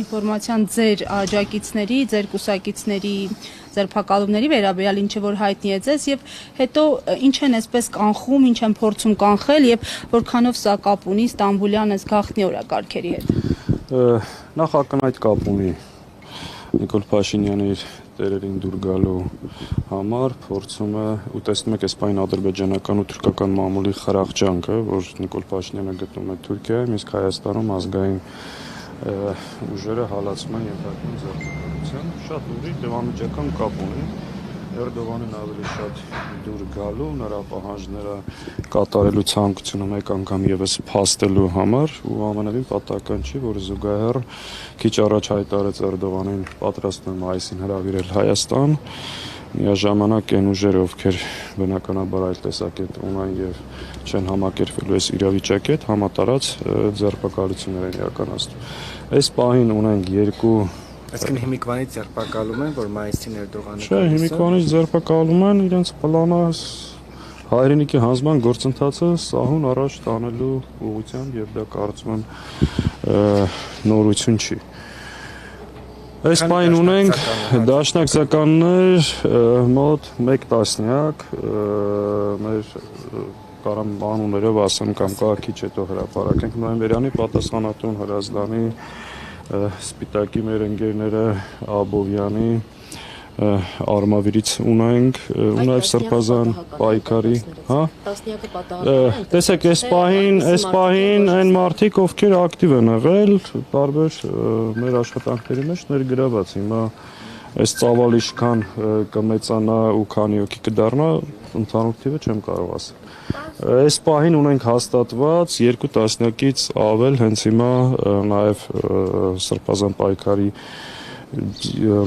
ինֆորմացիան ձեր աջակիցների, ձեր կուսակիցների ձերբակալումների վերաբերյալ, ինչը որ հայտնի է ձեզ, եւ հետո ինչ են այսպես կանխում, ինչ են փորձում կանխել եւ որքանով սա կապ ունի Ստամբուլյան այս գաղտնի օրակարգերի հետ։ Նախ ակնհայտ կապ ունի Նիկոլ Փաշինյանը իր տերերին դուր գալու համար փորձում է ու տեսնում եք այս պայն ադրբեջանական ու թուրքական մամուլի խրախճանքը, որ Նիկոլ Փաշինյանը գտնում է Թուրքիայում, իսկ Հայաստանում ազգային ուժերը հալածում են ենթարկվում ձերբակալության, շատ ուրիշ դեպամիջական կապ ունի։ Էրդողանին ավելի շատ դուր գալու, նրա պահանջները կատարելու ցանկությունը մեկ անգամ եւս փաստելու համար ու ամենևին պատահական չի, որ զուգահեռ քիչ առաջ հայտարարեց Էրդողանին պատրաստվում մայիսին հրավիրել Հայաստան, միաժամանակ այն ուժերը, ովքեր բնականաբար այլ տեսակետ ունեն եւ չեն համակերպվելու այս իրավիճակի հետ, համատարած ձերբակալություններ են իրականացնում։ Այս պահին ունենք երկու Այսինքն հիմիկվանից ձերբակալում են, որ մայիսին Էրդողանը Չէ, հիմիկվանից ձերբակալում են, իրենց պլանը հայրենիքի հանձնման գործընթացը սահուն առաջ տանելու ուղղությամբ եւ դա կարծում եմ նորություն չի։ Այս պայն ունենք դաշնակցականներ մոտ 1 տասնյակ, մեր կարամ անուններով ասեմ կամ քիչ հետո հրապարակենք նոյեմբերյանի պատասխանատուն Հրազդանի Սպիտակի մեր ընկերները Աբովյանի Արմավիրից ունենք ու նաև Սրբազան պայքարի, հա? Տեսեք, այս պահին այն մարդիկ, ովքեր ակտիվ են եղել, տարբեր մեր աշխատանքների մեջ ներգրաված, հիմա այս ծավալ ինչքան կմեծանա ու քանի հոգի կդառնա, ընդհանուր թիվը չեմ կարող ասել։ Այս պահին ունենք հաստատված 2 տասնյակից ավել հենց հիմա նաև Սրբազան պայքարի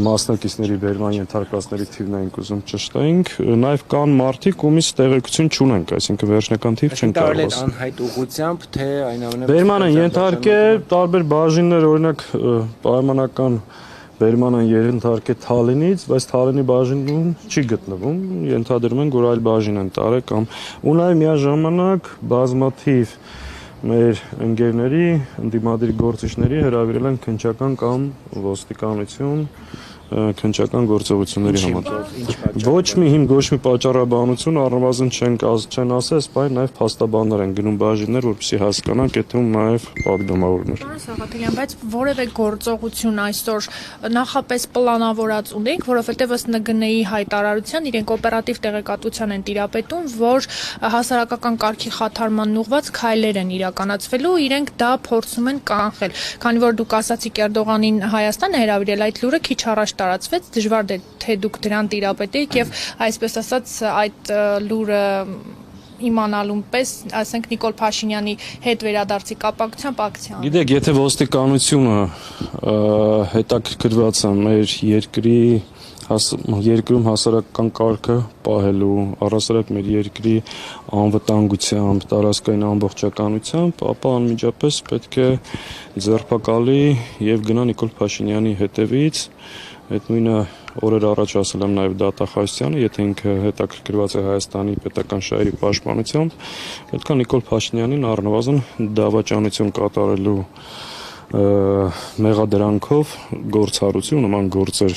մասնակիցների բերման ենթարկվածների թիվն ենք ուզում ճշտենք, նաև կան մարդիկ, ումից տեղեկություն չունենք, այսինքն վերջնական թիվ չենք կարող ասել։ Անհայտ ուղղությամբ, թե այնուամենայնիվ Բերման են ենթարկել տարբեր բաժիններ, օրինակ պայմանական Բերման են ենթարկել Թալինից, բայց Թալինի բաժինում չի գտնվում, ենթադրում են, որ այլ բաժին են տարել կամ ու նաև միաժամանակ բազմաթիվ մեր ընկերների, ընդդիմադիր գործիչների հրավիրել են քննչական կամ ոստիկանություն քննչական գործողությունների համար։ Ոչ մի հիմք, ոչ մի պատճառաբանություն առնվազն չեն ասել, սպայն նաև փաստաբաններ են գնում բաժիններ, որպեսզի հասկանանք, եթե նաև պատգամավորներ։ Պարոն Սաղաթելյան, բայց որևէ գործողություն այսօր նախապես պլանավորած ունենք, որովհետև ըստ ՆԳՆ-ի հայտարարության իրենք օպերատիվ տեղեկատվության են տիրապետում, որ հասարակական կարգի խաթարման ուղղված քայլեր են իրականացվելու, իրենք դա փորձում են կանխել։ Քանի որ դուք ասացիք Էրդողանին Հայաստան է հրավիրել, այդ լուրը քիչ առաջ տարածվեց, դժվար է թե դուք դրան տիրապետեիք եւ այսպես ասած այդ լուրը իմանալուն պես, ասենք Նիկոլ Փաշինյանի հետ վերադարձի կապակցությամբ ակցիա։ Գիտեք, եթե ոստիկանությունը հետաքրքրված է մեր երկրում հասարակական կարգը պահելու, առհասարակ մեր երկրի անվտանգությամբ, տարածքային ամբողջականությամբ, ապա անմիջապես պետք է ձերբակալի եւ գնա Նիկոլ Փաշինյանի հետևից, այդ նույնը օրեր առաջ ասել եմ նաև Դատախազյանը, եթե ինքը հետաքրքրված է Հայաստանի պետական շահերի պաշտպանությամբ, պետք է Նիկոլ Փաշինյանին առնվազն դավաճանություն կատարելու մեղադրանքով գործառություն նման գործեր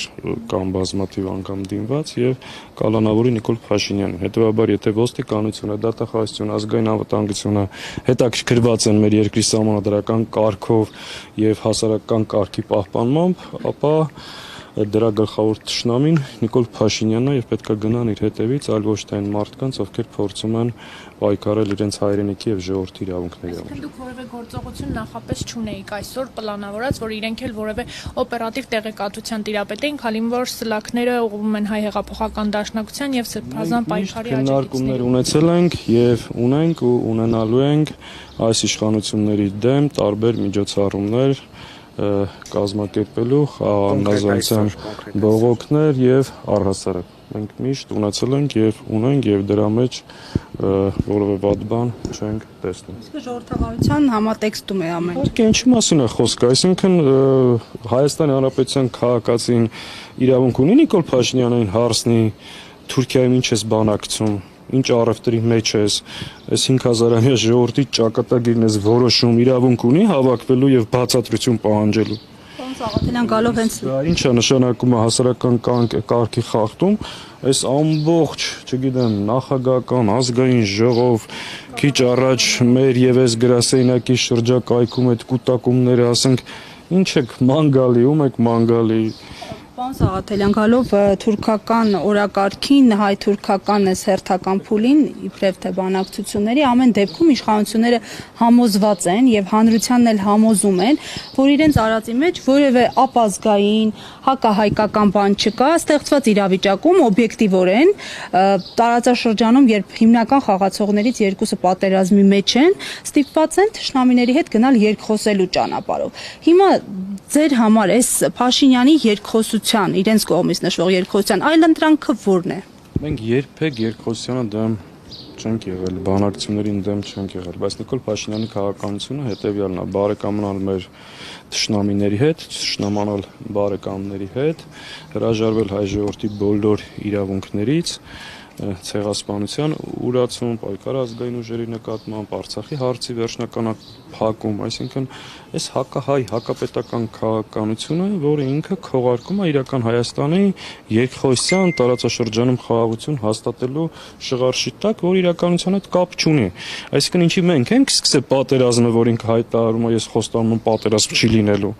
կամ բազմաթիվ անգամ դիմված եւ կալանավորի Նիկոլ Փաշինյանին։ Հետեւաբար, եթե ոստիկանությունը, դատախազությունը, ազգային անվտանգությունը հետաքրքրված են մեր երկրի սահմանադրական կարգով եւ հասարակական կարգի պահպանմամբ, ապա դրա գլխավոր ճշնամին Նիկոլ Փաշինյանն է եւ պետք է գնան իր հետևից, այլ ոչ թե այն մարդկանց, ովքեր փորձում են պայքարել իրենց հայրենիքի եւ ժողովրդի իրավունքների համար։ Դուք որևէ գործողություն նախապես չունեիք այսօր պլանավորած, որ իրենք էլ որևէ օպերատիվ տեղեկատվության տիրապետեին, քանի որ սլաքները ուղղվում են հայ հեղափոխական դաշնակցության եւ Սրբազան պայքարի աջակիցներին։ Ունեցել ենք եւ ունենք ու ունենալու ենք այս իշխանությունների դեմ տարբեր միջոցառումներ կազմակերպելու խաղաղանազանության բողոքներ եւ առհասարակ մենք միշտ ունեցել ենք եւ ունենք եւ դրա մեջ որևէ վատ բան չենք տեսնում։ Իսկ ժողովրդավարության համատեքստում է ամեն ինչ։ Ինչի մասին է խոսքը, այսինքն Հայաստանի Հանրապետության քաղաքացին իրավունք ունի Նիկոլ Փաշինյանին հարցնի Թուրքիայում ինչ ես բանակցում, ինչ առևտրի մեջ ես, այս 5000-ամյա ժողովրդի ճակատագիրն ես որոշում, իրավունք ունի հավաքվելու եւ բացատրություն պահանջելու։ Սաղաթելյան գալով հենց Ինչ է նշանակում է հասարակական կարգի խախտում, այս ամբողջ, չգիտեմ, նախագահական, ազգային ժողով, քիչ առաջ մեր եւ այս գրասենյակի շրջակայքում այդ կուտակումները, ասենք, ինչ եք մանգալի, ում եք մանգալի։ Պարոն Սաղաթելյան, գալով թուրքական օրակարգին, հայ-թուրքական հերթական փուլին, իբրև թե բանակցությունների, ամեն դեպքում իշխանությունները համոզված են եւ հանրությանն էլ համոզում են, որ իրենց արածի մեջ որևէ ապազգային, հակահայկական բան չկա, ստեղծված իրավիճակում օբյեկտիվորեն տարածաշրջանում, երբ հիմնական խաղացողներից երկուսը պատերազմի մեջ են, ստիպված են թշնամիների հետ գնալ երկխոսելու ճանապարհով։ Հիմա ձեր համար այս Փաշինյանի երկխոսության, իրենց կողմից նշվող երկխոսության այլընտրանքը ո՞րն է։ Մենք երբեք երկխոսությանը դեմ չենք եղել, բանակցություններին դեմ չենք եղել, բայց Նիկոլ Փաշինյանի քաղաքականությունը հետևյալն է՝ բարեկամանալ մեր թշնամիների հետ, թշնամանալ բարեկամների հետ, հրաժարվել հայ ժողովրդի բոլոր իրավունքներից, ցեղասպանության ուրացում, պայքար ազգային ուժերի նկատմամբ, Արցախի հարցի վերջնականափակում, այսինքն այս հակահայ, հակապետական քաղաքականությունը, որը ինքը քողարկում է իրական Հայաստանի երկխոսության տարածաշրջանում խաղաղություն հաստատելու շղարշի տակ, որ իրականության հետ կապ չունի։ Այսինքն ինչի մենք ենք սկսել պատերազմը, որ ինքը հայտարարում է, ես խոստանում եմ պատերազմ չի լինելու։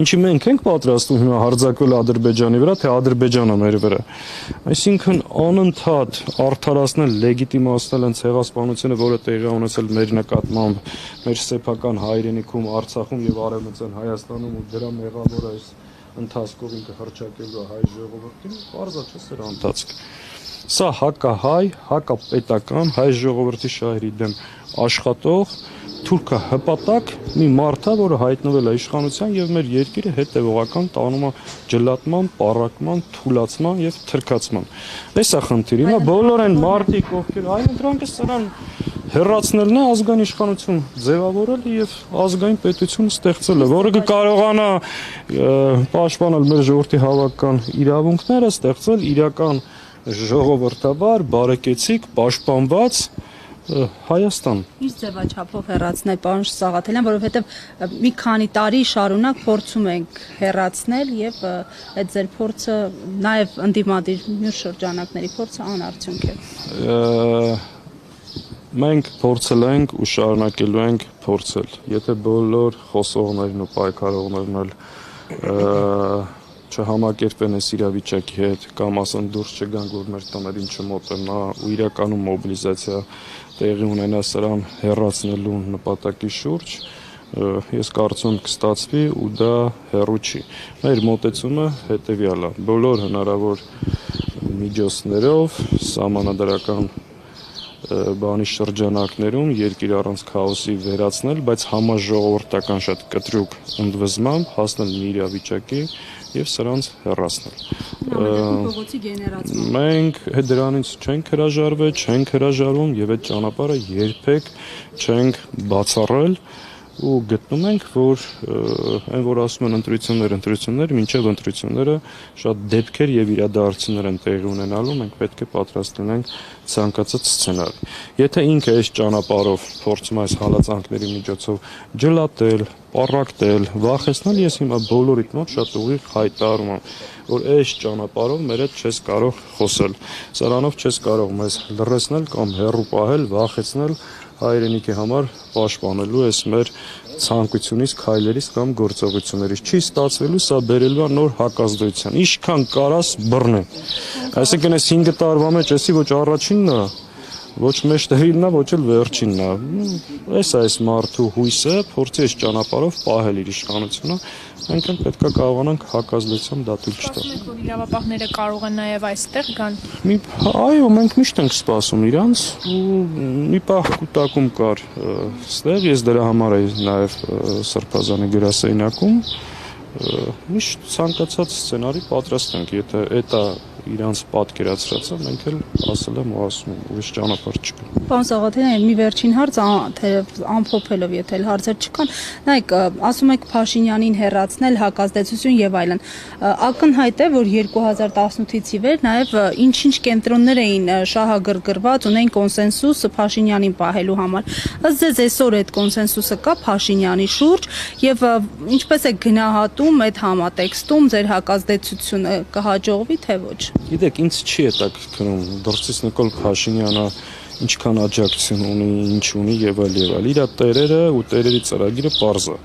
Ինչի մենք ենք պատրաստվում հիմա հարձակվել Ադրբեջանի վրա, թե Ադրբեջանը մեր վրա։ Այսինքն անընդհատ արդարացնել, լեգիտիմացնել են ցեղասպանությունը, որը տեղի է ունեցել մեր նկատմամբ, մեր սեփական հայրենիքում, Արցախում եւ Արևմտյան Հայաստանում ու դրա մեղավորը այս ընթացքով ինքը հռչակելու հայ ժողովրդին, բարձա չէ սրա ընթացք։ Սա հակահայ, հակապետական հայ ժողովրդի շահերի դեմ աշխատող թուրքա հպատակ մի մարդ է, որը հայտնվել է իշխանության եւ մեր երկիրը հետեւողական տանում է ջլատման, պառակման, թուլացման եւ թրքացման։ Այս է խնդիրը, հիմա բոլոր այն մարդիկ, ովքեր այլընտրանքը սրան հեռացնելն է ազգային իշխանություն ձևավորել եւ ազգային պետություն ստեղծել է, որը կկարողանա պաշտպանել մեր ժողովրդի հավաքական իրավունքները, ստեղծել իրական ժողովրդավար, բարեկեցիկ, պաշտպանված Հայաստան։ Ինչ ձևաչափով հեռացնել, պարոն Սաղաթելյան, որովհետև մի քանի տարի շարունակ փորձում ենք հեռացնել եւ այդ ձեր փորձը նաեւ ընդդիմադիր մյուս շրջանակների փորձը անարդյունք է։ Մենք փորձել ենք ու շարունակելու ենք փորձել։ Եթե բոլոր խոսողներն ու պայքարողներն էլ չհամակերպեն այս իրավիճակի հետ կամ ասեն դուրս չգան, որ մեր տներին չմոտենա ու իրականում մոբիլիզացիա տեղի ունենա սրան հեռացնելու նպատակի շուրջ, ես կարծում կստացվի ու դա հեռու չի։ Մեր մոտեցումը հետևյալ է. բոլոր հնարավոր միջոցներով սահմանադրական բանի շրջանակներում երկիր առանց քաոսի վերացնել, բայց համաժողովրդական շատ կտրուկ ընդվզմամբ հասնել մի իրավիճակի եւ սրանց հեռացնել։ Մենք դրանից չենք հրաժարվել, չենք հրաժարվում եւ այդ ճանապարհը երբեք չենք բացառել ու գտնում ենք, որ այն որ ասում են ընտրություններ, մինչև ընտրությունները շատ դեպքեր եւ իրադարձություններ են տեղի ունենալու, մենք պետք է պատրաստ լինենք ցանկացած սցենարի։ Եթե ինքը այս ճանապարհով փորձում է այս հալածանքների միջոցով ջլատել, պառակտել, վախեցնել, ես հիմա բոլորիդ մոտ շատ ուղիղ հայտարարում եմ, որ այս ճանապարհով մեր հետ չես կարող խոսել։ Սրանով չես կարող մեզ լռեցնել կամ հեռու պահել, վախեցնել հայրենիքի համար պաշտպանելու այս մեր ցանկությունից, քայլերից կամ գործողություններից։ Չի ստացվելու, սա բերելու է նոր հակազդեցության։ Ինչքան կարաս բռնե։ Այսինքն այս 5 տարվա մեջ էսի ոչ առաջինն է, ոչ մեջտեղինն է, ոչ էլ վերջինն է։ Այս մարդու հույսը փորձի այս ճանապարհով պահել իր իշխանությունը, մենք պետք է կարողանանք հակազդեցության դատույլ չտալ։ Սպասում եք, որ իրավապահները կարող են նաև այստեղ գան։ Այո, մենք միշտ ենք սպասում իրանց ու մի պահ կուտակում կար այստեղ, ես դրա համար էի նաև Սրբազանի գրասենյակում։ Միշտ ցանկացած սցենարի պատրաստ ենք, եթե դա իրանց պատկերացրածը մենք էլ ասել եմ ու ասում եմ, ուրիշ ճանապարհ չկա։ Պարոն Սաղաթելյան, մի վերջին հարց, ամփոփելով, եթե էլ հարցեր չկան, նայեք, ասում եք Փաշինյանին հեռացնել, հակազդեցություն եւ այլն։ Ակնհայտ է, որ 2018-ից ի վեր նաեւ ինչ-ինչ կենտրոններ էին շահագրգռված, ունեն կոնսենսուս Փաշինյանին պահելու համար։ Ըստ ձեզ այսօր այդ կոնսենսուսը կա Փաշինյանի շուրջ եւ ինչպես է գնահատում այդ համատեքստում ձեր հակազդեցությունը կհաջողվի թե ոչ։ Գիտեք, ինձ չի հետաքրքրում դրսից Նիկոլ Փաշինյանը ինչքան աջակցություն ունի, ինչ ունի եւ այլ եւ այլ։ Իր տերերը ու տերերի ծրագիրը պարզ է։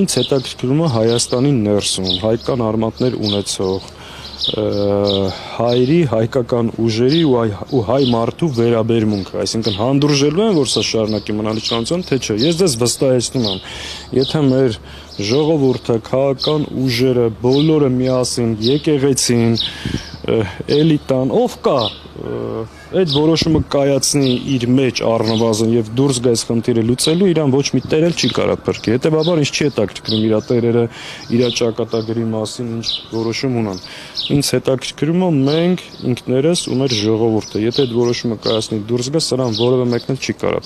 Ինձ հետաքրքրում է Հայաստանի ներսում հայկական արմատներ ունեցող հայերի, հայկական ուժերի ու հայ մարդու վերաբերմունքը, այսինքն հանդուրժելու են, որ սա շարունակի մնալ իշխանության, թե չէ։ Ես դες վստահեցնում եմ, եթե մեր ժողովուրդը, քաղաքական ուժերը, բոլորը միասին եկեղեցին, էլիտան, ով կա, այդ որոշումը կայացնի իր մեջ առնվազն եւ դուրս գա այս խնդիրը լուծելու, իրան ոչ մի տեր էլ չի կարա փրկի։ Հետեւաբար ինձ չի հետաքրքրում իր տերերը, իր ճակատագրի մասին ինչ որոշում ունեն։ Ինձ հետաքրքրում է մենք ինքներս ու մեր ժողովուրդը։ Եթե այդ որոշումը կայացնի դուրս գա, սրան որևէ մեկն էլ չի կարա